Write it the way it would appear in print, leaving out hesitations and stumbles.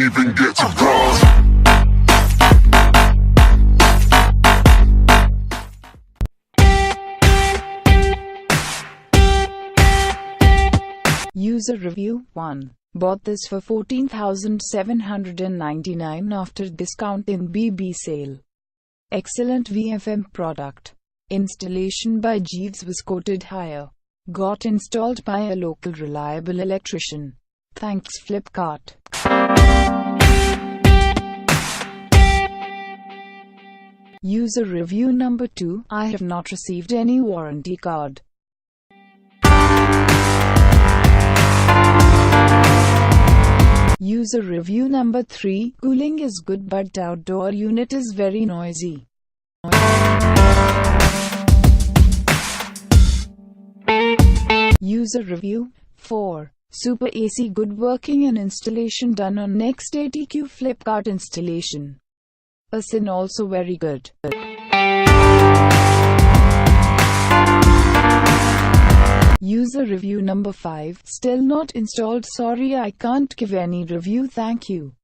even get to bronze. User review 1. Bought this for 14,799 after discount in BB sale. Excellent VFM product. Installation by Jeeves was quoted higher. Got installed by a local reliable electrician. Thanks Flipkart. User review number 2. I have not received any warranty card. User review number 3. Cooling is good but outdoor unit is very noisy. User review 4. Super AC good working and installation done on next ATQ Flipkart installation. ASIN also very good. User review number 5. Still not installed, sorry I can't give any review, thank you.